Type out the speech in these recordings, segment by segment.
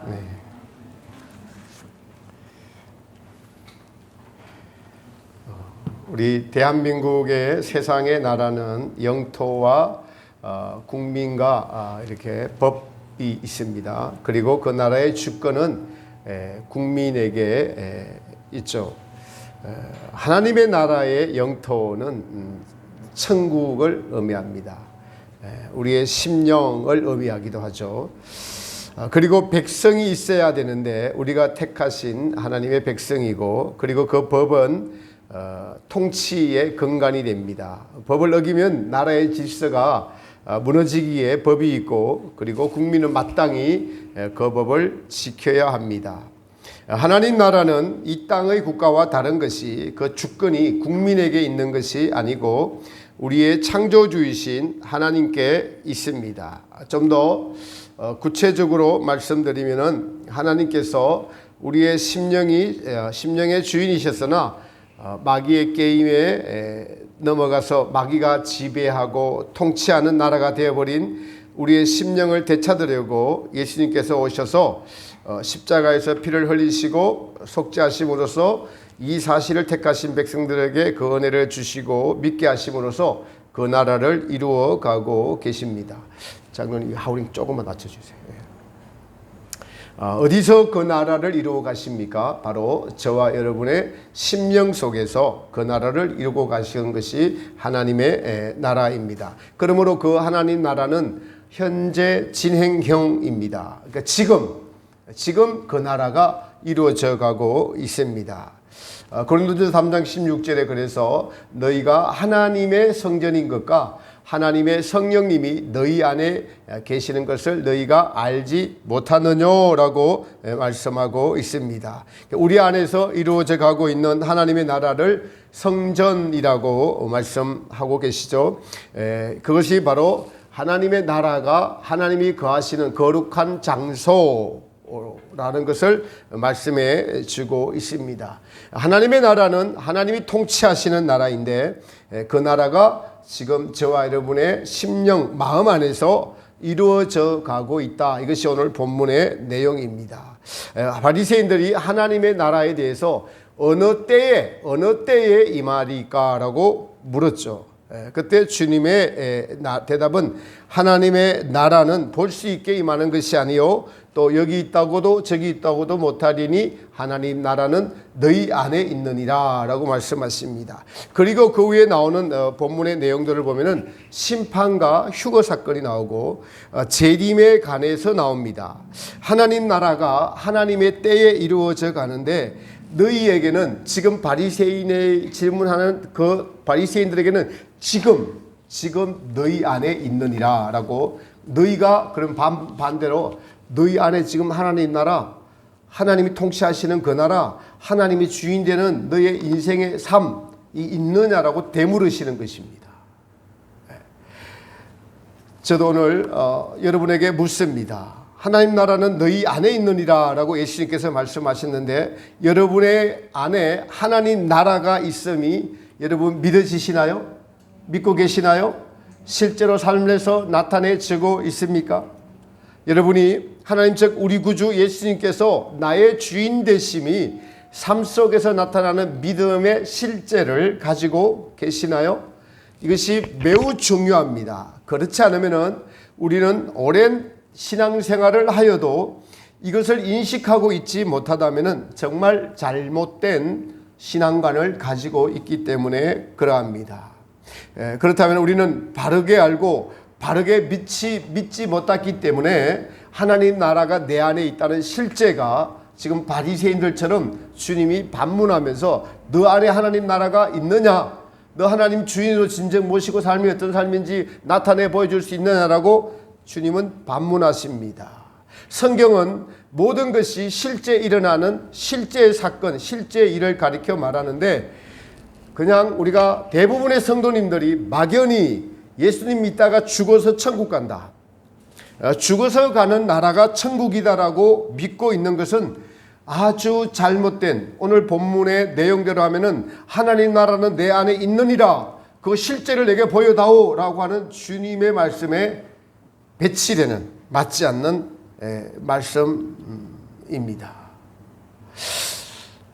네. 우리 대한민국의 세상의 나라는 영토와 국민과 이렇게 법이 있습니다. 그리고 그 나라의 주권은 국민에게 있죠. 하나님의 나라의 영토는 천국을 의미합니다. 우리의 심령을 의미하기도 하죠. 그리고 백성이 있어야 되는데 우리가 택하신 하나님의 백성이고, 그리고 그 법은 통치의 근간이 됩니다. 법을 어기면 나라의 질서가 무너지기에 법이 있고, 그리고 국민은 마땅히 그 법을 지켜야 합니다. 하나님 나라는 이 땅의 국가와 다른 것이 그 주권이 국민에게 있는 것이 아니고 우리의 창조주이신 하나님께 있습니다. 좀 더 구체적으로 말씀드리면은, 하나님께서 우리의 심령의 주인이셨으나 마귀의 게임에 넘어가서 마귀가 지배하고 통치하는 나라가 되어버린 우리의 심령을 되찾으려고 예수님께서 오셔서 십자가에서 피를 흘리시고 속죄하심으로써 이 사실을 택하신 백성들에게 그 은혜를 주시고 믿게 하심으로써 그 나라를 이루어 가고 계십니다. 장로님, 하울링 조금만 낮춰주세요. 어디서 그 나라를 이루어 가십니까? 바로 저와 여러분의 심령 속에서 그 나라를 이루고 가시는 것이 하나님의 나라입니다. 그러므로 그 하나님 나라는 현재 진행형입니다. 그러니까 지금 그 나라가 이루어져 가고 있습니다. 고린도전서 3장 16절에 그래서 너희가 하나님의 성전인 것과 하나님의 성령님이 너희 안에 계시는 것을 너희가 알지 못하느냐라고 말씀하고 있습니다. 우리 안에서 이루어져 가고 있는 하나님의 나라를 성전이라고 말씀하고 계시죠. 그것이 바로 하나님의 나라가 하나님이 거하시는 거룩한 장소라는 것을 말씀해 주고 있습니다. 하나님의 나라는 하나님이 통치하시는 나라인데, 그 나라가 지금 저와 여러분의 심령, 마음 안에서 이루어져 가고 있다. 이것이 오늘 본문의 내용입니다. 바리새인들이 하나님의 나라에 대해서 어느 때에 임하리까라고 물었죠. 그때 주님의 대답은 하나님의 나라는 볼 수 있게 임하는 것이 아니요 또 여기 있다고도 저기 있다고도 못하리니 하나님 나라는 너희 안에 있느니라 라고 말씀하십니다. 그리고 그 위에 나오는 본문의 내용들을 보면은 심판과 휴거 사건이 나오고 재림에 관해서 나옵니다. 하나님 나라가 하나님의 때에 이루어져 가는데, 너희에게는 지금 바리새인의 질문하는 그 바리새인들에게는 지금 너희 안에 있느니라 라고, 너희가 그럼 반대로 너희 안에 지금 하나님 나라, 하나님이 통치하시는 그 나라, 하나님이 주인 되는 너의 인생의 삶이 있느냐라고 되물으시는 것입니다. 저도 오늘 여러분에게 묻습니다. 하나님 나라는 너희 안에 있느니라 라고 예수님께서 말씀하셨는데, 여러분의 안에 하나님 나라가 있음이 여러분 믿어지시나요? 믿고 계시나요? 실제로 삶에서 나타내지고 있습니까? 여러분이 하나님 즉 우리 구주 예수님께서 나의 주인 되심이 삶 속에서 나타나는 믿음의 실제를 가지고 계시나요? 이것이 매우 중요합니다. 그렇지 않으면 우리는 오랜 신앙생활을 하여도 이것을 인식하고 있지 못하다면 정말 잘못된 신앙관을 가지고 있기 때문에 그러합니다. 그렇다면 우리는 바르게 알고 바르게 믿지 못했기 때문에 하나님 나라가 내 안에 있다는 실제가 지금 바리새인들처럼 주님이 반문하면서 너 안에 하나님 나라가 있느냐, 너 하나님 주인으로 진정 모시고 삶이 어떤 삶인지 나타내 보여줄 수 있느냐라고 주님은 반문하십니다. 성경은 모든 것이 실제 일어나는 실제의 사건, 실제의 일을 가리켜 말하는데, 그냥 우리가 대부분의 성도님들이 막연히 예수님 믿다가 죽어서 천국 간다, 죽어서 가는 나라가 천국이다라고 믿고 있는 것은 아주 잘못된, 오늘 본문의 내용대로 하면은 하나님 나라는 내 안에 있느니라, 그 실제를 내게 보여다오 라고 하는 주님의 말씀에 배치되는, 맞지 않는 말씀입니다.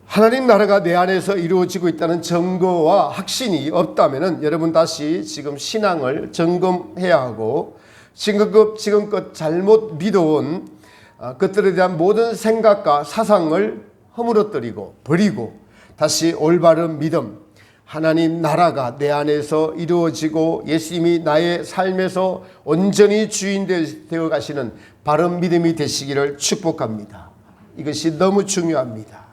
하나님 나라가 내 안에서 이루어지고 있다는 증거와 확신이 없다면 여러분 다시 지금 신앙을 점검해야 하고 지금껏 잘못 믿어온 것들에 대한 모든 생각과 사상을 허물어뜨리고 버리고 다시 올바른 믿음, 하나님 나라가 내 안에서 이루어지고 예수님이 나의 삶에서 온전히 주인 되어 가시는 바른 믿음이 되시기를 축복합니다. 이것이 너무 중요합니다.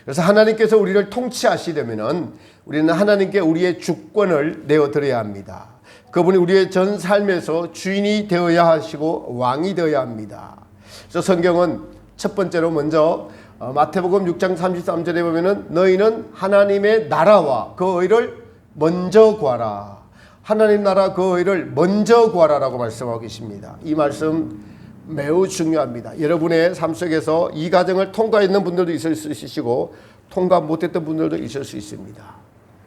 그래서 하나님께서 우리를 통치하시려면 우리는 하나님께 우리의 주권을 내어드려야 합니다. 그분이 우리의 전 삶에서 주인이 되어야 하시고 왕이 되어야 합니다. 그래서 성경은 첫 번째로 먼저 마태복음 6장 33절에 보면은 너희는 하나님의 나라와 그 의를 먼저 구하라. 하나님 나라 그 의를 먼저 구하라라고 말씀하고 계십니다. 이 말씀 매우 중요합니다. 여러분의 삶 속에서 이 과정을 통과했는 분들도 있을 수 있으시고 통과 못했던 분들도 있을 수 있습니다.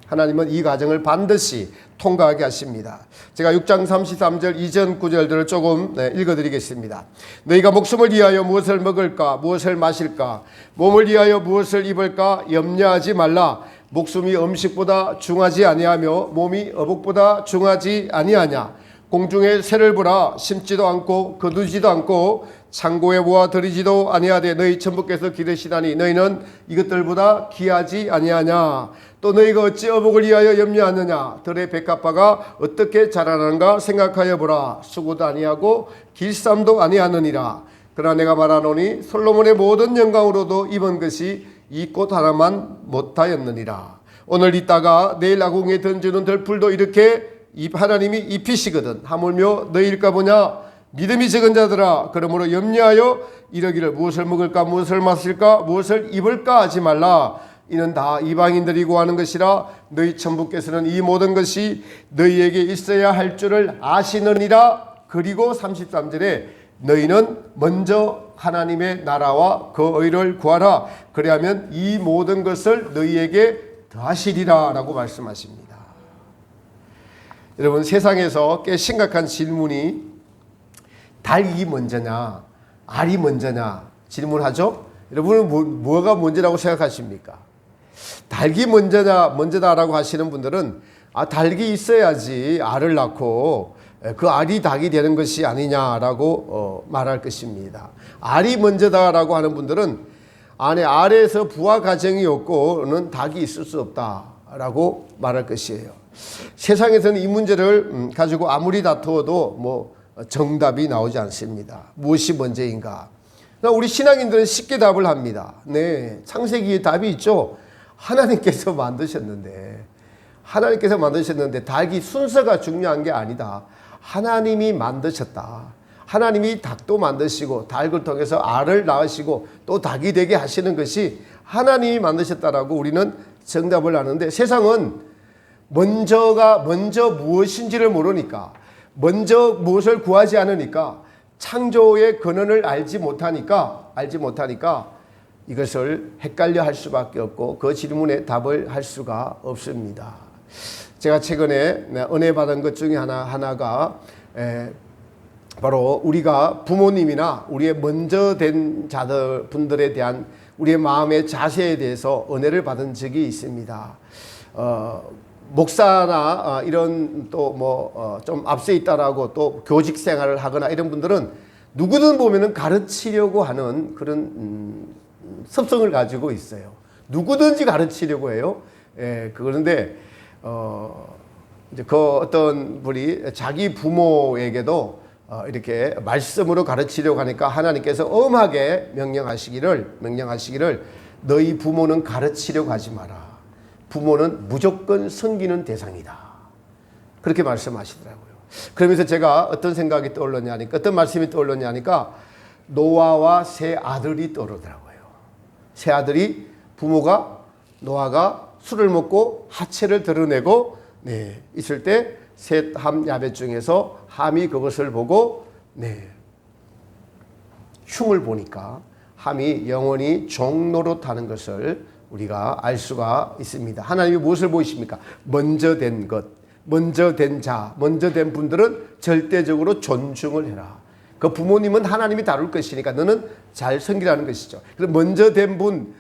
하나님은 이 과정을 반드시 통과하게 하십니다. 제가 6장 33절 이전 구절들을 조금 읽어드리겠습니다. 너희가 목숨을 위하여 무엇을 먹을까 무엇을 마실까 몸을 위하여 무엇을 입을까 염려하지 말라. 목숨이 음식보다 중하지 아니하며 몸이 어복보다 중하지 아니하냐. 공중의 새를 보라. 심지도 않고 거두지도 않고 창고에 모아 들이지도 아니하되 너희 천부께서 기르시다니 너희는 이것들보다 귀하지 아니하냐. 또 너희가 어찌 어복을 위하여 염려하느냐. 들의 백합화가 어떻게 자라는가 생각하여 보라. 수고도 아니하고 길쌈도 아니하느니라. 그러나 내가 말하노니 솔로몬의 모든 영광으로도 입은 것이 이 꽃 하나만 못하였느니라. 오늘 있다가 내일 아궁이에 던지는 들풀도 이렇게 하나님이 입히시거든. 하물며 너희일까 보냐. 믿음이 적은 자들아 그러므로 염려하여 이러기를 무엇을 먹을까 무엇을 마실까 무엇을 입을까 하지 말라. 이는 다 이방인들이 구하는 것이라. 너희 천부께서는 이 모든 것이 너희에게 있어야 할 줄을 아시느니라. 그리고 33절에 너희는 먼저 하나님의 나라와 그 의를 구하라. 그리하면 이 모든 것을 너희에게 더하시리라 라고 말씀하십니다. 여러분 세상에서 꽤 심각한 질문이 닭이 먼저냐 알이 먼저냐 질문하죠. 여러분은 뭐가 먼저라고 생각하십니까? 닭이 먼저다라고 하시는 분들은 닭이 있어야지 알을 낳고 그 알이 닭이 되는 것이 아니냐라고 말할 것입니다. 알이 먼저다라고 하는 분들은 알에서 부화 과정이 없고는 닭이 있을 수 없다라고 말할 것이에요. 세상에서는 이 문제를 가지고 아무리 다투어도 정답이 나오지 않습니다. 무엇이 먼저인가? 우리 신앙인들은 쉽게 답을 합니다. 네, 창세기에 답이 있죠. 하나님께서 만드셨는데 닭이 순서가 중요한 게 아니다. 하나님이 만드셨다. 하나님이 닭도 만드시고 닭을 통해서 알을 낳으시고 또 닭이 되게 하시는 것이 하나님이 만드셨다라고 우리는 정답을 하는데 세상은 먼저 무엇인지를 모르니까 먼저 무엇을 구하지 않으니까 창조의 근원을 알지 못하니까 이것을 헷갈려 할 수밖에 없고 그 질문에 답을 할 수가 없습니다. 제가 최근에 은혜 받은 것 중에 하나가 바로 우리가 부모님이나 우리의 먼저 된 분들에 대한 우리의 마음의 자세에 대해서 은혜를 받은 적이 있습니다. 목사나 이런 또 좀 앞서 있다라고 또 교직 생활을 하거나 이런 분들은 누구든 보면은 가르치려고 하는 그런 습성을 가지고 있어요. 누구든지 가르치려고 해요. 그런데 이제 그 어떤 분이 자기 부모에게도 이렇게 말씀으로 가르치려고 하니까 하나님께서 엄하게 명령하시기를 너희 부모는 가르치려고 하지 마라. 부모는 무조건 섬기는 대상이다. 그렇게 말씀하시더라고요. 그러면서 제가 어떤 생각이 떠올랐냐니까 어떤 말씀이 떠올랐냐니까 노아와 세 아들이 떠오르더라고요. 세 아들이 노아가 술을 먹고 하체를 드러내고 있을 때 셋 함 야벳 중에서 함이 그것을 보고 흉을 보니까 함이 영원히 종노릇하는 것을 우리가 알 수가 있습니다. 하나님이 무엇을 보이십니까? 먼저 된 자, 먼저 된 분들은 절대적으로 존중을 해라. 그 부모님은 하나님이 다룰 것이니까 너는 잘 섬기라는 것이죠. 그래서 먼저 된 분,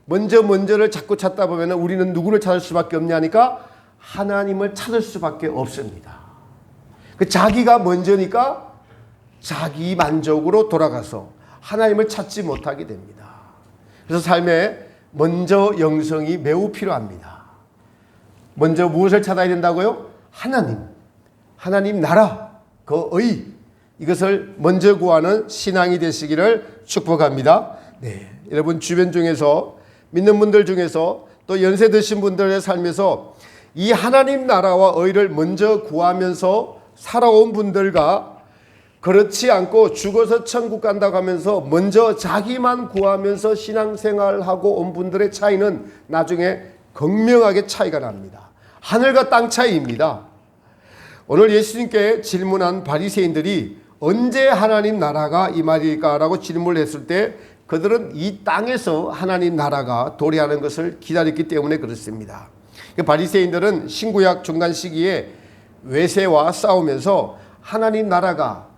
먼저를 자꾸 찾다 보면 우리는 누구를 찾을 수밖에 없냐니까 하나님을 찾을 수밖에 없습니다. 그 자기가 먼저니까 자기 만족으로 돌아가서 하나님을 찾지 못하게 됩니다. 그래서 삶에 먼저 영성이 매우 필요합니다. 먼저 무엇을 찾아야 된다고요? 하나님 나라, 그 의, 이것을 먼저 구하는 신앙이 되시기를 축복합니다. 네, 여러분 주변 중에서 믿는 분들 중에서 또 연세 드신 분들의 삶에서 이 하나님 나라와 의를 먼저 구하면서 살아온 분들과 그렇지 않고 죽어서 천국 간다고 하면서 먼저 자기만 구하면서 신앙생활하고 온 분들의 차이는 나중에 극명하게 차이가 납니다. 하늘과 땅 차이입니다. 오늘 예수님께 질문한 바리새인들이 언제 하나님 나라가 임하리까라고 질문을 했을 때 그들은 이 땅에서 하나님 나라가 도래하는 것을 기다렸기 때문에 그렇습니다. 바리새인들은 신구약 중간 시기에 외세와 싸우면서 하나님 나라가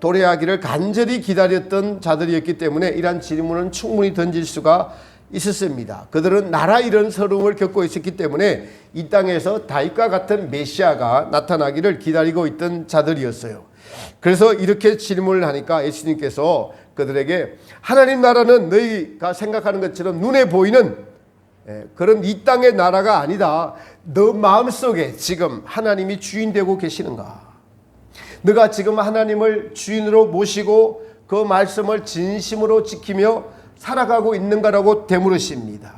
도래하기를 간절히 기다렸던 자들이었기 때문에 이러한 질문은 충분히 던질 수가 있었습니다. 그들은 나라 잃은 서름을 겪고 있었기 때문에 이 땅에서 다윗과 같은 메시아가 나타나기를 기다리고 있던 자들이었어요. 그래서 이렇게 질문을 하니까 예수님께서 그들에게 하나님 나라는 너희가 생각하는 것처럼 눈에 보이는 그런 이 땅의 나라가 아니다. 너 마음속에 지금 하나님이 주인 되고 계시는가? 너가 지금 하나님을 주인으로 모시고 그 말씀을 진심으로 지키며 살아가고 있는가라고 되물으십니다.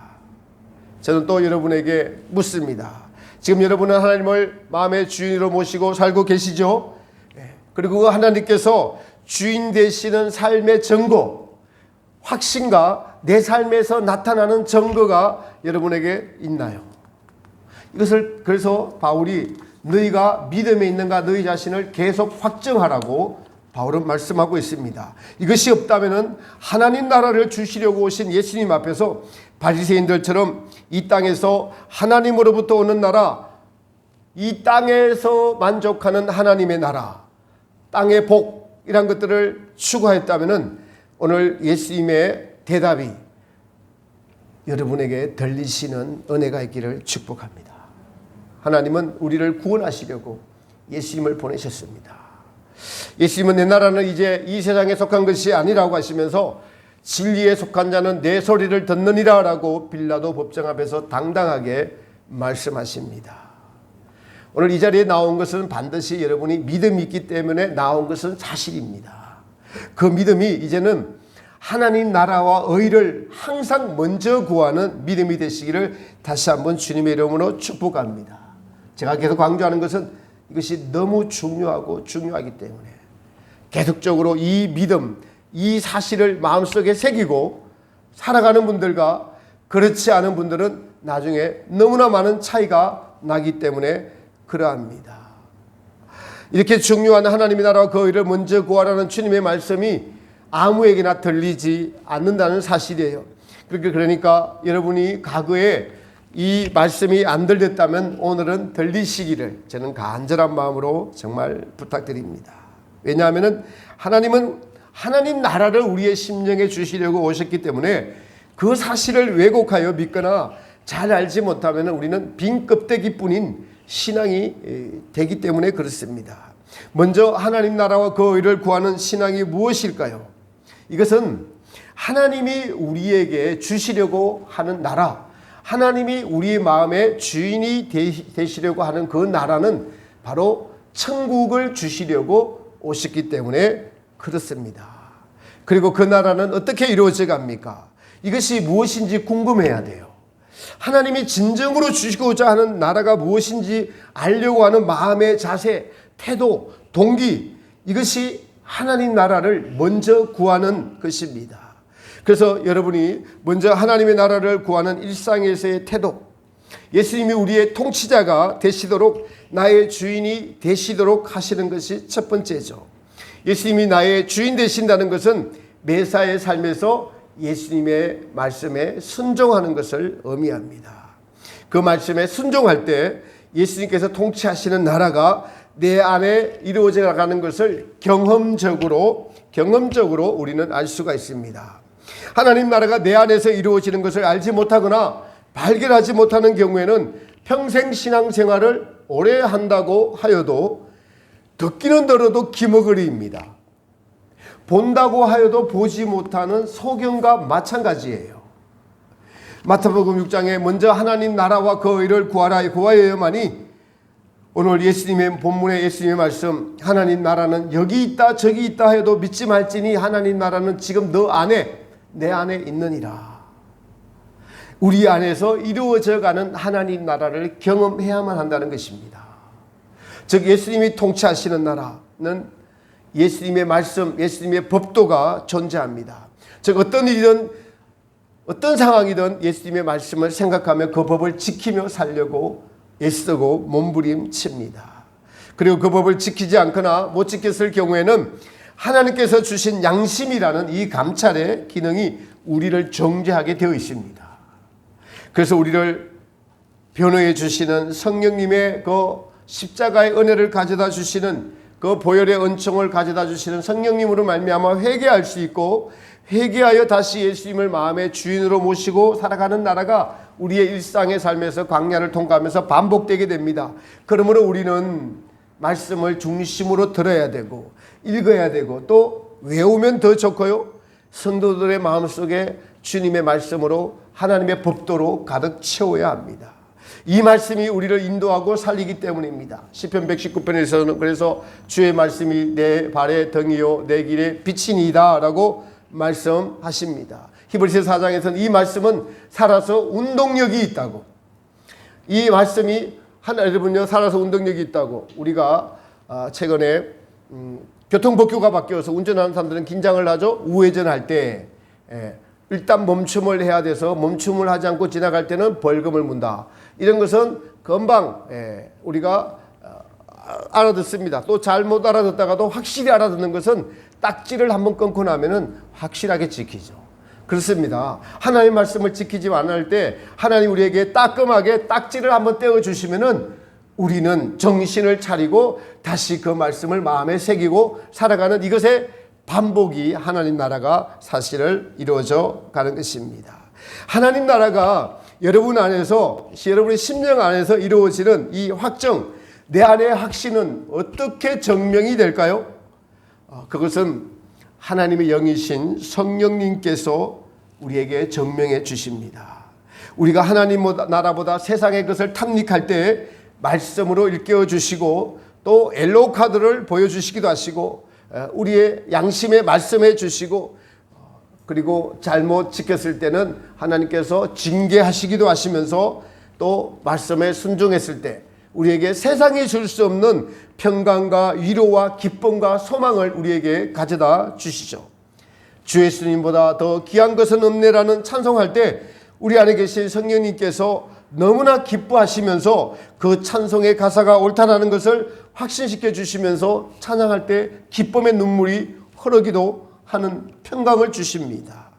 저는 또 여러분에게 묻습니다. 지금 여러분은 하나님을 마음의 주인으로 모시고 살고 계시죠? 그리고 하나님께서 주인 되시는 삶의 증거, 확신과 내 삶에서 나타나는 증거가 여러분에게 있나요? 이것을 그래서 바울이 너희가 믿음에 있는가 너희 자신을 계속 확증하라고 바울은 말씀하고 있습니다. 이것이 없다면 하나님 나라를 주시려고 오신 예수님 앞에서 바리새인들처럼 이 땅에서 하나님으로부터 오는 나라, 이 땅에서 만족하는 하나님의 나라, 땅의 복이란 것들을 추구했다면 오늘 예수님의 대답이 여러분에게 들리시는 은혜가 있기를 축복합니다. 하나님은 우리를 구원하시려고 예수님을 보내셨습니다. 예수님은 내 나라는 이제 이 세상에 속한 것이 아니라고 하시면서 진리에 속한 자는 내 소리를 듣느니라 라고 빌라도 법정 앞에서 당당하게 말씀하십니다. 오늘 이 자리에 나온 것은 반드시 여러분이 믿음이 있기 때문에 나온 것은 사실입니다. 그 믿음이 이제는 하나님 나라와 의를 항상 먼저 구하는 믿음이 되시기를 다시 한번 주님의 이름으로 축복합니다. 제가 계속 강조하는 것은 이것이 너무 중요하기 때문에 계속적으로 이 믿음, 이 사실을 마음속에 새기고 살아가는 분들과 그렇지 않은 분들은 나중에 너무나 많은 차이가 나기 때문에 그러합니다. 이렇게 중요한 하나님의 나라와 그 의를 먼저 구하라는 주님의 말씀이 아무에게나 들리지 않는다는 사실이에요. 그러니까 여러분이 과거에 이 말씀이 안 들렸다면 오늘은 들리시기를 저는 간절한 마음으로 정말 부탁드립니다. 왜냐하면 하나님은 하나님 나라를 우리의 심령에 주시려고 오셨기 때문에 그 사실을 왜곡하여 믿거나 잘 알지 못하면 우리는 빈 껍데기뿐인 신앙이 되기 때문에 그렇습니다. 먼저 하나님 나라와 그 의를 구하는 신앙이 무엇일까요? 이것은 하나님이 우리에게 주시려고 하는 나라, 하나님이 우리의 마음의 주인이 되시려고 하는 그 나라는 바로 천국을 주시려고 오셨기 때문에 그렇습니다. 그리고 그 나라는 어떻게 이루어져 갑니까? 이것이 무엇인지 궁금해야 돼요. 하나님이 진정으로 주시고자 하는 나라가 무엇인지 알려고 하는 마음의 자세, 태도, 동기, 이것이 하나님 나라를 먼저 구하는 것입니다. 그래서 여러분이 먼저 하나님의 나라를 구하는 일상에서의 태도, 예수님이 우리의 통치자가 되시도록 나의 주인이 되시도록 하시는 것이 첫 번째죠. 예수님이 나의 주인 되신다는 것은 매사의 삶에서 예수님의 말씀에 순종하는 것을 의미합니다. 그 말씀에 순종할 때 예수님께서 통치하시는 나라가 내 안에 이루어져 가는 것을 경험적으로 우리는 알 수가 있습니다. 하나님 나라가 내 안에서 이루어지는 것을 알지 못하거나 발견하지 못하는 경우에는 평생 신앙생활을 오래 한다고 하여도 듣기는 들어도 기머거리입니다. 본다고 하여도 보지 못하는 소경과 마찬가지예요. 마태복음 6장에 먼저 하나님 나라와 그 의를 구하여야만이, 오늘 예수님의 본문의 예수님의 말씀, 하나님 나라는 여기 있다 저기 있다 해도 믿지 말지니 하나님 나라는 지금 너 안에 내 안에 있느니라. 우리 안에서 이루어져가는 하나님 나라를 경험해야만 한다는 것입니다. 즉 예수님이 통치하시는 나라는 예수님의 말씀, 예수님의 법도가 존재합니다. 즉 어떤 일이든 어떤 상황이든 예수님의 말씀을 생각하며 그 법을 지키며 살려고 애쓰고 몸부림칩니다. 그리고 그 법을 지키지 않거나 못 지켰을 경우에는 하나님께서 주신 양심이라는 이 감찰의 기능이 우리를 정죄하게 되어 있습니다. 그래서 우리를 변호해 주시는 성령님의 그 십자가의 은혜를 가져다 주시는 그 보혈의 은총을 가져다 주시는 성령님으로 말미암아 회개할 수 있고, 회개하여 다시 예수님을 마음의 주인으로 모시고 살아가는 나라가 우리의 일상의 삶에서 광야를 통과하면서 반복되게 됩니다. 그러므로 우리는 말씀을 중심으로 들어야 되고 읽어야 되고 또 외우면 더 좋고요. 성도들의 마음속에 주님의 말씀으로 하나님의 법도로 가득 채워야 합니다. 이 말씀이 우리를 인도하고 살리기 때문입니다. 시편 119편에서는 그래서 주의 말씀이 내 발의 등이요 내 길의 빛이니이다 라고 말씀하십니다. 히브리서 4장에서는 이 말씀은 살아서 운동력이 있다고, 이 말씀이 여러분요 살아서 운동력이 있다고, 우리가 최근에 교통법규가 바뀌어서 운전하는 사람들은 긴장을 하죠. 우회전할 때 일단 멈춤을 해야 돼서 멈춤을 하지 않고 지나갈 때는 벌금을 문다. 이런 것은 금방 우리가 알아듣습니다. 또 잘못 알아듣다가도 확실히 알아듣는 것은 딱지를 한번 끊고 나면은 확실하게 지키죠. 그렇습니다. 하나님의 말씀을 지키지 않을 때 하나님 우리에게 따끔하게 딱지를 한번 떼어주시면은 우리는 정신을 차리고 다시 그 말씀을 마음에 새기고 살아가는 이것의 반복이 하나님 나라가 사실을 이루어져 가는 것입니다. 하나님 나라가 여러분 안에서, 여러분의 심령 안에서 이루어지는 이 확정, 내 안의 확신은 어떻게 증명이 될까요? 그것은 하나님의 영이신 성령님께서 우리에게 증명해 주십니다. 우리가 하나님 나라보다 세상의 것을 탐닉할 때 말씀으로 일깨워 주시고 또 옐로우 카드를 보여주시기도 하시고 우리의 양심에 말씀해 주시고, 그리고 잘못 지켰을 때는 하나님께서 징계하시기도 하시면서 또 말씀에 순종했을 때 우리에게 세상이 줄 수 없는 평강과 위로와 기쁨과 소망을 우리에게 가져다 주시죠. 주 예수님보다 더 귀한 것은 없네라는 찬송할 때 우리 안에 계신 성령님께서 너무나 기뻐하시면서 그 찬송의 가사가 옳다라는 것을 확신시켜 주시면서 찬양할 때 기쁨의 눈물이 흐르기도 하는 평강을 주십니다.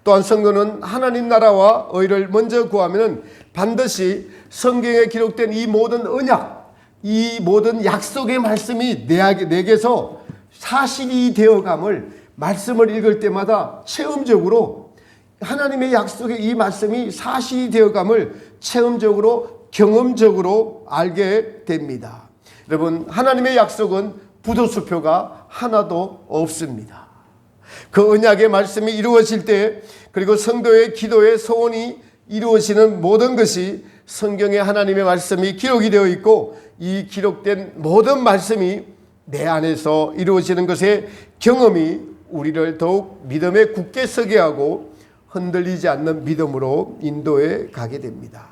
또한 성도는 하나님 나라와 의를 먼저 구하면 반드시 성경에 기록된 이 모든 언약, 이 모든 약속의 말씀이 내게서 사실이 되어감을 말씀을 읽을 때마다 체험적으로 하나님의 약속의 이 말씀이 사실이 되어감을 체험적으로 경험적으로 알게 됩니다. 여러분, 하나님의 약속은 부도수표가 하나도 없습니다. 그 언약의 말씀이 이루어질 때, 그리고 성도의 기도의 소원이 이루어지는 모든 것이 성경에 하나님의 말씀이 기록이 되어 있고, 이 기록된 모든 말씀이 내 안에서 이루어지는 것의 경험이 우리를 더욱 믿음에 굳게 서게 하고 흔들리지 않는 믿음으로 인도해 가게 됩니다.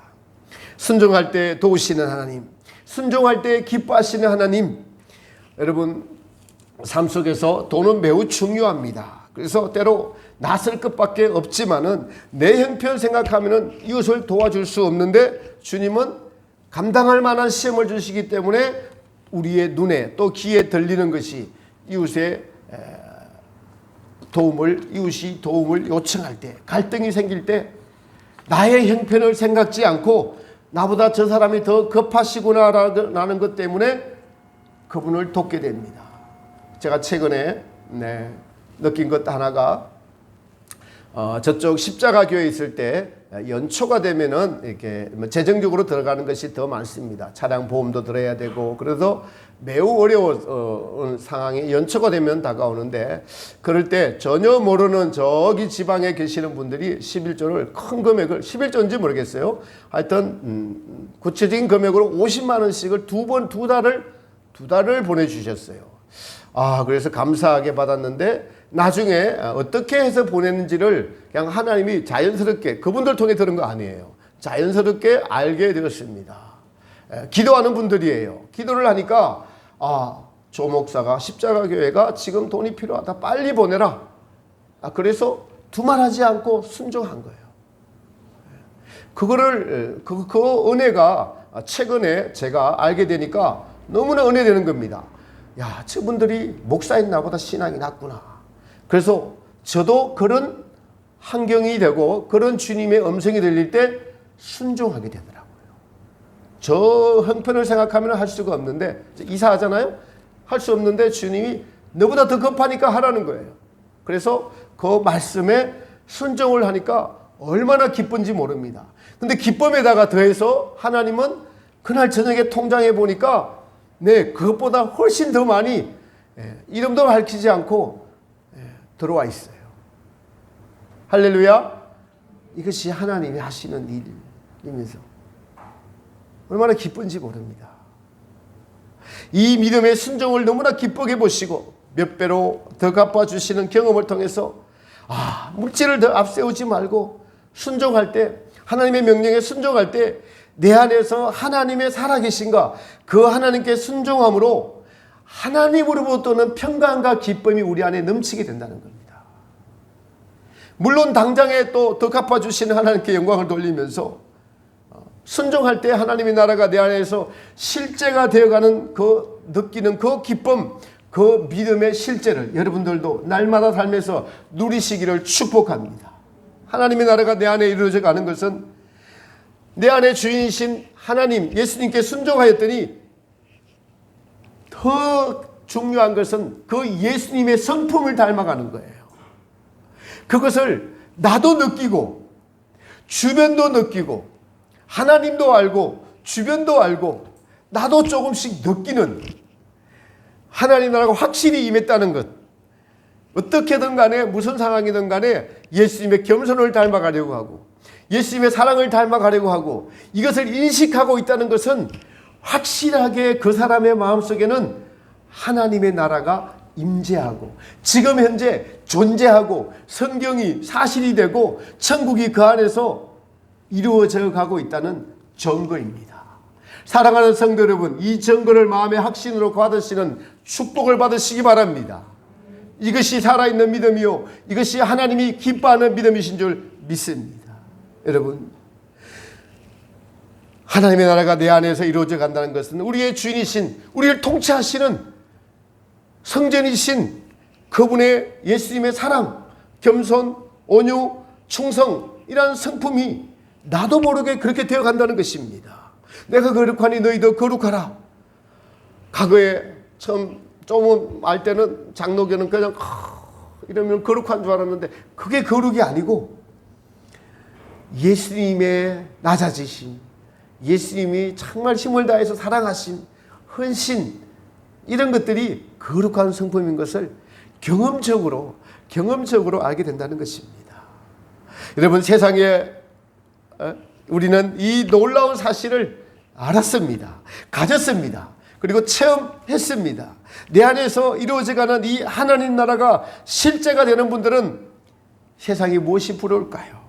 순종할 때 도우시는 하나님, 순종할 때 기뻐하시는 하나님. 여러분, 삶 속에서 도는 매우 중요합니다. 그래서 때로 낯설 것밖에 없지만은 내 형편 생각하면은 이웃을 도와줄 수 없는데 주님은 감당할 만한 시험을 주시기 때문에 우리의 눈에 또 귀에 들리는 것이 이웃의 이웃이 도움을 요청할 때, 갈등이 생길 때 나의 형편을 생각지 않고 나보다 저 사람이 더 급하시구나라는 것 때문에 그분을 돕게 됩니다. 제가 최근에 느낀 것 하나가 저쪽 십자가 교회에 있을 때 연초가 되면은 이렇게 재정적으로 들어가는 것이 더 많습니다. 차량 보험도 들어야 되고 그래서 매우 어려운 상황이 연초가 되면 다가오는데 그럴 때 전혀 모르는 저기 지방에 계시는 분들이 11조를 큰 금액을 11조인지 모르겠어요. 하여튼 구체적인 금액으로 50만 원씩을 두 달을 보내주셨어요. 그래서 감사하게 받았는데 나중에 어떻게 해서 보냈는지를 그냥 하나님이 자연스럽게 그분들 통해 들은 거 아니에요. 자연스럽게 알게 되었습니다. 기도하는 분들이에요. 기도를 하니까 조 목사가 십자가 교회가 지금 돈이 필요하다. 빨리 보내라. 그래서 두말하지 않고 순종한 거예요. 그거를 그 은혜가 최근에 제가 알게 되니까 너무나 은혜되는 겁니다. 야, 저분들이 목사인 나보다 신앙이 낮구나. 그래서 저도 그런 환경이 되고 그런 주님의 음성이 들릴 때 순종하게 되더라고요. 저 형편을 생각하면 할 수가 없는데 이사하잖아요. 할 수 없는데 주님이 너보다 더 급하니까 하라는 거예요. 그래서 그 말씀에 순종을 하니까 얼마나 기쁜지 모릅니다. 근데 기쁨에다가 더해서 하나님은 그날 저녁에 통장에 보니까 그것보다 훨씬 더 많이 이름도 밝히지 않고 들어와 있어요. 할렐루야. 이것이 하나님이 하시는 일이면서 얼마나 기쁜지 모릅니다. 이 믿음의 순종을 너무나 기쁘게 보시고 몇 배로 더 갚아주시는 경험을 통해서 물질을 더 앞세우지 말고 순종할 때 하나님의 명령에 순종할 때 내 안에서 하나님의 살아계신가 그 하나님께 순종함으로 하나님으로부터는 평강과 기쁨이 우리 안에 넘치게 된다는 겁니다. 물론 당장에 또 더 갚아주시는 하나님께 영광을 돌리면서 순종할 때 하나님의 나라가 내 안에서 실제가 되어가는 그 느끼는 그 기쁨 그 믿음의 실제를 여러분들도 날마다 삶에서 누리시기를 축복합니다. 하나님의 나라가 내 안에 이루어져 가는 것은 내 안에 주인이신 하나님 예수님께 순종하였더니 더 중요한 것은 그 예수님의 성품을 닮아가는 거예요. 그것을 나도 느끼고 주변도 느끼고 하나님도 알고 주변도 알고 나도 조금씩 느끼는 하나님 나라가 확실히 임했다는 것. 어떻게든 간에 무슨 상황이든 간에 예수님의 겸손을 닮아가려고 하고 예수님의 사랑을 닮아가려고 하고 이것을 인식하고 있다는 것은 확실하게 그 사람의 마음속에는 하나님의 나라가 임재하고 지금 현재 존재하고 성경이 사실이 되고 천국이 그 안에서 이루어져 가고 있다는 증거입니다. 사랑하는 성도 여러분, 이 증거를 마음의 확신으로 받으시는 축복을 받으시기 바랍니다. 이것이 살아있는 믿음이요 이것이 하나님이 기뻐하는 믿음이신 줄 믿습니다. 여러분, 하나님의 나라가 내 안에서 이루어져 간다는 것은 우리의 주인이신 우리를 통치하시는 성전이신 그분의 예수님의 사랑, 겸손, 온유, 충성이라는 성품이 나도 모르게 그렇게 되어 간다는 것입니다. 내가 거룩하니 너희도 거룩하라. 과거에 처음 좀 알 때는 장로교는 그냥 이러면 거룩한 줄 알았는데 그게 거룩이 아니고 예수님의 낮아지심, 예수님이 정말 힘을 다해서 사랑하심, 헌신 이런 것들이 거룩한 성품인 것을 경험적으로 알게 된다는 것입니다. 여러분, 세상에 우리는 이 놀라운 사실을 알았습니다. 가졌습니다. 그리고 체험했습니다. 내 안에서 이루어져가는 이 하나님 나라가 실제가 되는 분들은 세상이 무엇이 부러울까요?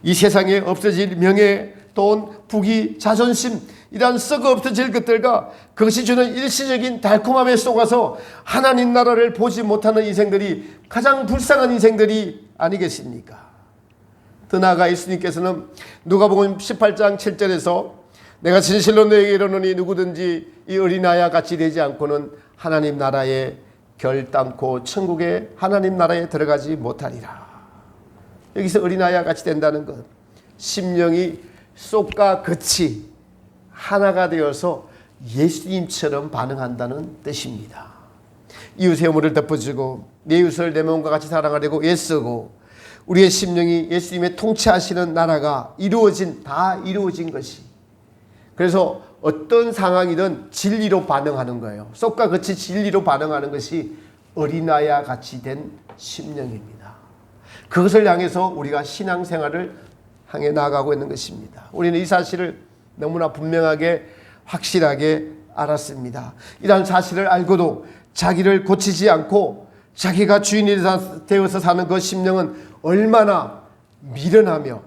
이 세상에 없어질 명예, 돈, 부귀, 자존심 이런 썩어 없어질 것들과 그것이 주는 일시적인 달콤함에 속아서 하나님 나라를 보지 못하는 인생들이 가장 불쌍한 인생들이 아니겠습니까? 더 나아가 예수님께서는 누가복음 18장 7절에서 내가 진실로 너에게 이르노니 누구든지 이 어린아이와 같이 되지 않고는 하나님 나라에 결단코 천국의 하나님 나라에 들어가지 못하리라. 여기서 어린아이와 같이 된다는 것, 심령이 쏙과 끝이 하나가 되어서 예수님처럼 반응한다는 뜻입니다. 이웃의 허물을 덮어주고 내 이웃을 내 몸과 같이 사랑하려고 애쓰고 우리의 심령이 예수님의 통치하시는 나라가 다 이루어진 것이, 그래서 어떤 상황이든 진리로 반응하는 거예요. 쏙과 같이 진리로 반응하는 것이 어린아이와 같이 된 심령입니다. 그것을 향해서 우리가 신앙생활을 향해 나아가고 있는 것입니다. 우리는 이 사실을 너무나 분명하게 확실하게 알았습니다. 이러한 사실을 알고도 자기를 고치지 않고 자기가 주인이 되어서 사는 그 심령은 얼마나 미련하며,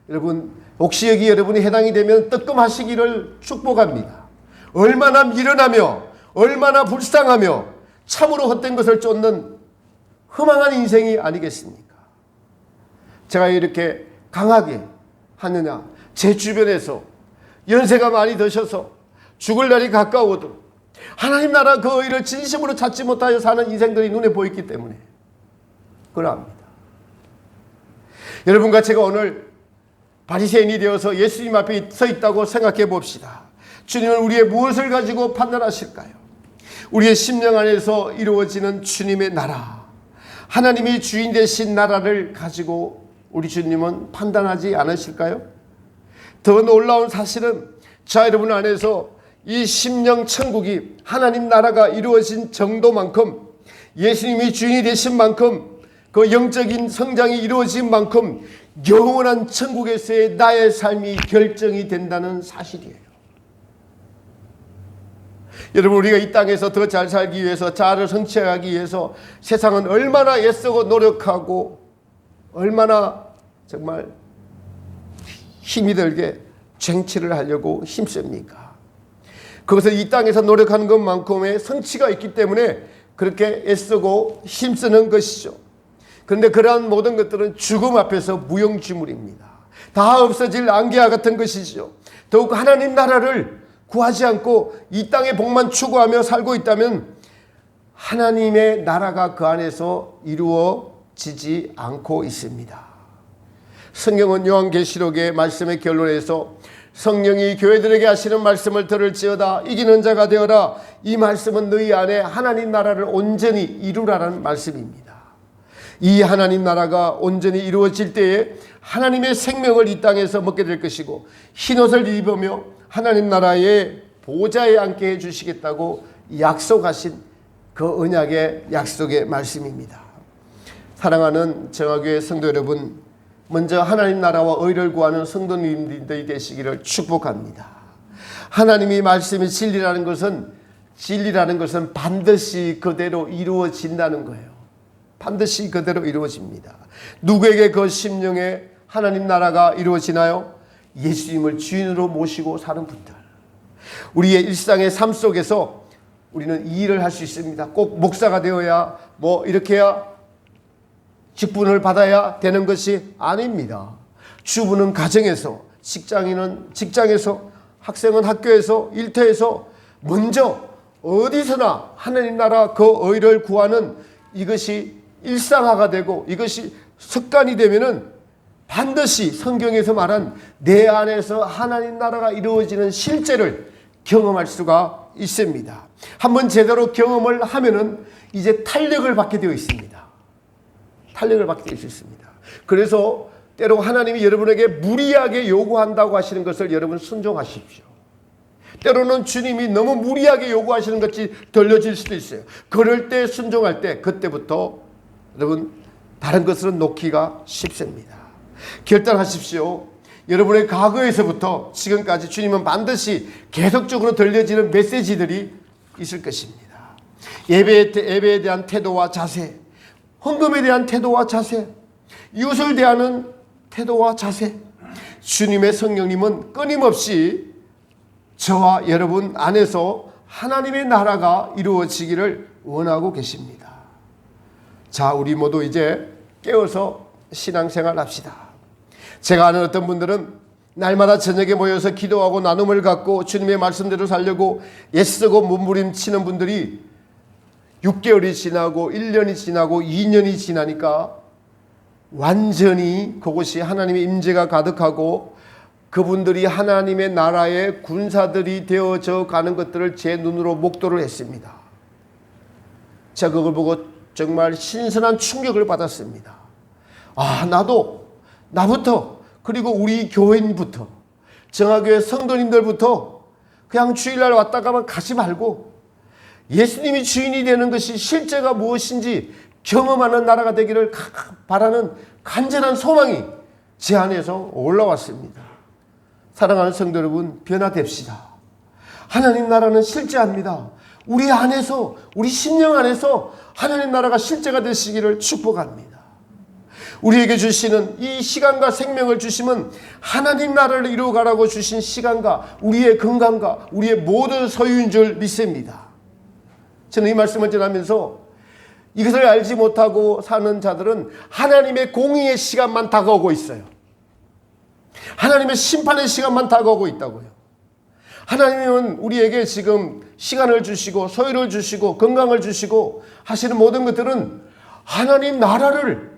여러분 혹시 여기 여러분이 해당이 되면 뜨끔하시기를 축복합니다. 얼마나 미련하며 얼마나 불쌍하며 참으로 헛된 것을 쫓는 허망한 인생이 아니겠습니까? 제가 이렇게 강하게 하느냐, 제 주변에서 연세가 많이 드셔서 죽을 날이 가까워도 하나님 나라 그 의를 진심으로 찾지 못하여 사는 인생들이 눈에 보이기 때문에 그러합니다. 여러분과 제가 오늘 바리새인이 되어서 예수님 앞에 서 있다고 생각해 봅시다. 주님은 우리의 무엇을 가지고 판단하실까요? 우리의 심령 안에서 이루어지는 주님의 나라, 하나님이 주인 되신 나라를 가지고 우리 주님은 판단하지 않으실까요? 더 놀라운 사실은 여러분 안에서 이 심령 천국이 하나님 나라가 이루어진 정도만큼, 예수님이 주인이 되신 만큼, 그 영적인 성장이 이루어진 만큼 영원한 천국에서의 나의 삶이 결정이 된다는 사실이에요. 여러분, 우리가 이 땅에서 더 잘 살기 위해서, 자아를 성취하기 위해서 세상은 얼마나 애쓰고 노력하고 얼마나 정말 힘이 들게 쟁취를 하려고 힘씁니까? 그것을 이 땅에서 노력하는 것만큼의 성취가 있기 때문에 그렇게 애쓰고 힘쓰는 것이죠. 그런데 그러한 모든 것들은 죽음 앞에서 무용지물입니다. 다 없어질 안개와 같은 것이죠. 더욱 하나님 나라를 구하지 않고 이 땅의 복만 추구하며 살고 있다면 하나님의 나라가 그 안에서 이루어지지 않고 있습니다. 성경은 요한계시록의 말씀의 결론에서 성령이 교회들에게 하시는 말씀을 들을지어다 이기는 자가 되어라, 이 말씀은 너희 안에 하나님 나라를 온전히 이루라는 말씀입니다. 이 하나님 나라가 온전히 이루어질 때에 하나님의 생명을 이 땅에서 먹게 될 것이고 흰옷을 입으며 하나님 나라의 보좌에 앉게 해주시겠다고 약속하신 그 언약의 약속의 말씀입니다. 사랑하는 정화교회 성도 여러분, 먼저 하나님 나라와 의를 구하는 성도님들이 되시기를 축복합니다. 하나님이 말씀이 진리라는 것은 반드시 그대로 이루어진다는 거예요. 반드시 그대로 이루어집니다. 누구에게 그 심령에 하나님 나라가 이루어지나요? 예수님을 주인으로 모시고 사는 분들. 우리의 일상의 삶 속에서 우리는 이 일을 할 수 있습니다. 꼭 목사가 되어야 이렇게 해야 직분을 받아야 되는 것이 아닙니다. 주부는 가정에서, 직장인은 직장에서, 학생은 학교에서, 일터에서 먼저 어디서나 하나님 나라 그 의를 구하는 이것이 일상화가 되고 이것이 습관이 되면은 반드시 성경에서 말한 내 안에서 하나님 나라가 이루어지는 실제를 경험할 수가 있습니다. 한번 제대로 경험을 하면은 이제 탄력을 받게 되어 있습니다. 탄력을 받게 되어 있습니다. 그래서 때로 하나님이 여러분에게 무리하게 요구한다고 하시는 것을 여러분 순종하십시오. 때로는 주님이 너무 무리하게 요구하시는 것이 들려질 수도 있어요. 그럴 때 순종할 때 그때부터 여러분 다른 것은 놓기가 쉽습니다. 결단하십시오. 여러분의 과거에서부터 지금까지 주님은 반드시 계속적으로 들려지는 메시지들이 있을 것입니다. 예배에 대한 태도와 자세, 헌금에 대한 태도와 자세, 이웃을 대하는 태도와 자세, 주님의 성령님은 끊임없이 저와 여러분 안에서 하나님의 나라가 이루어지기를 원하고 계십니다. 자, 우리 모두 이제 깨어서 신앙생활 합시다. 제가 아는 어떤 분들은 날마다 저녁에 모여서 기도하고 나눔을 갖고 주님의 말씀대로 살려고 애쓰고 몸부림치는 분들이 6개월이 지나고 1년이 지나고 2년이 지나니까 완전히 그곳이 하나님의 임재가 가득하고 그분들이 하나님의 나라의 군사들이 되어져 가는 것들을 제 눈으로 목도를 했습니다. 제가 그걸 보고 정말 신선한 충격을 받았습니다. 나부터, 그리고 우리 교인부터, 정화교회 성도님들부터 그냥 주일날 왔다 가면 가지 말고 예수님이 주인이 되는 것이 실제가 무엇인지 경험하는 나라가 되기를 바라는 간절한 소망이 제 안에서 올라왔습니다. 사랑하는 성도 여러분, 변화됩시다. 하나님 나라는 실제합니다. 우리 안에서, 우리 심령 안에서 하나님 나라가 실제가 되시기를 축복합니다. 우리에게 주시는 이 시간과 생명을 주시면 하나님 나라를 이루어가라고 주신 시간과 우리의 건강과 우리의 모든 소유인 줄 믿습니다. 저는 이 말씀을 전하면서 이것을 알지 못하고 사는 자들은 하나님의 공의의 시간만 다가오고 있어요. 하나님의 심판의 시간만 다가오고 있다고요. 하나님은 우리에게 지금 시간을 주시고 소유를 주시고 건강을 주시고 하시는 모든 것들은 하나님 나라를,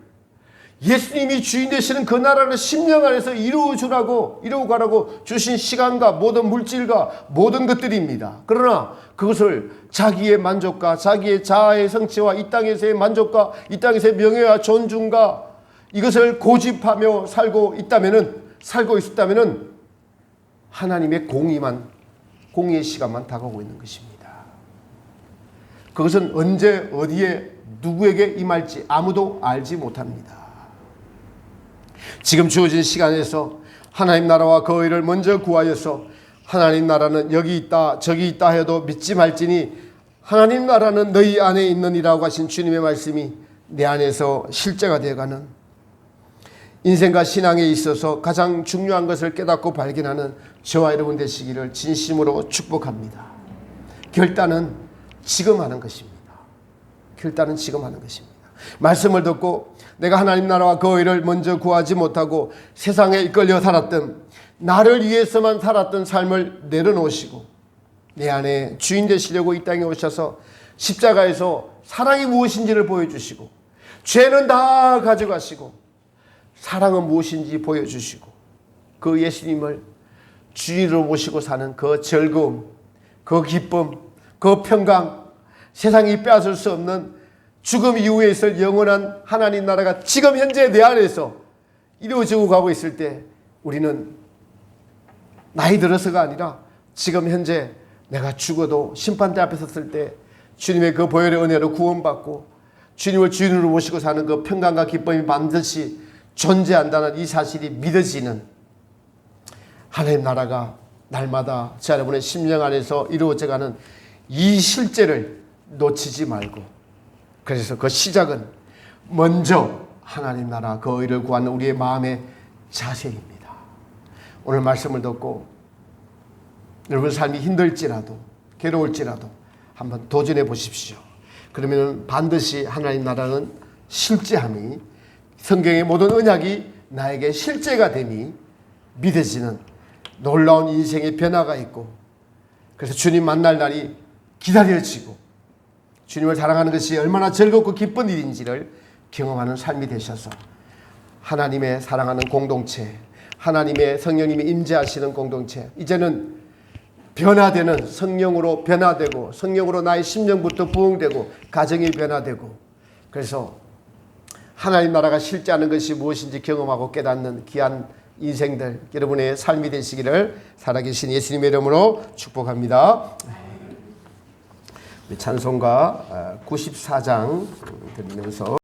예수님이 주인 되시는 그 나라를 심령 안에서 이루어가라고 주신 시간과 모든 물질과 모든 것들입니다. 그러나 그것을 자기의 만족과 자기의 자아의 성취와 이 땅에서의 만족과 이 땅에서의 명예와 존중과 이것을 고집하며 살고 있었다면은 하나님의 공의의 시간만 다가오고 있는 것입니다. 그것은 언제 어디에 누구에게 임할지 아무도 알지 못합니다. 지금 주어진 시간에서 하나님 나라와 그 의를 먼저 구하여서 하나님 나라는 여기 있다 저기 있다 해도 믿지 말지니 하나님 나라는 너희 안에 있느니라고 하신 주님의 말씀이 내 안에서 실제가 되어가는, 인생과 신앙에 있어서 가장 중요한 것을 깨닫고 발견하는 저와 여러분 되시기를 진심으로 축복합니다. 결단은 지금 하는 것입니다. 결단은 지금 하는 것입니다. 말씀을 듣고 내가 하나님 나라와 그 의를 먼저 구하지 못하고 세상에 이끌려 살았던, 나를 위해서만 살았던 삶을 내려놓으시고 내 안에 주인 되시려고 이 땅에 오셔서 십자가에서 사랑이 무엇인지를 보여주시고 죄는 다 가져가시고 사랑은 무엇인지 보여주시고 그 예수님을 주인으로 모시고 사는 그 즐거움, 그 기쁨, 그 평강, 세상이 빼앗을 수 없는 죽음 이후에 있을 영원한 하나님 나라가 지금 현재 내 안에서 이루어지고 가고 있을 때 우리는 나이 들어서가 아니라 지금 현재 내가 죽어도 심판대 앞에 섰을 때 주님의 그 보혈의 은혜로 구원받고 주님을 주인으로 모시고 사는 그 평강과 기쁨이 반드시 존재한다는 이 사실이 믿어지는 하나님 나라가 날마다 제 여러분의 심령 안에서 이루어져가는 이 실제를 놓치지 말고, 그래서 그 시작은 먼저 하나님 나라 그 의를 구하는 우리의 마음의 자세입니다. 오늘 말씀을 듣고 여러분 삶이 힘들지라도 괴로울지라도 한번 도전해 보십시오. 그러면 반드시 하나님 나라는 실제함이, 성경의 모든 언약이 나에게 실제가 되니 믿어지는 놀라운 인생의 변화가 있고, 그래서 주님 만날 날이 기다려지고 주님을 사랑하는 것이 얼마나 즐겁고 기쁜 일인지를 경험하는 삶이 되셔서 하나님의 사랑하는 공동체, 하나님의 성령님이 임재하시는 공동체, 이제는 변화되는 성령으로 변화되고 성령으로 나의 심령부터 부흥되고 가정이 변화되고, 그래서 하나님 나라가 실제하는 것이 무엇인지 경험하고 깨닫는 귀한 인생들 여러분의 삶이 되시기를 살아계신 예수님의 이름으로 축복합니다. 찬송가 94장 드리면서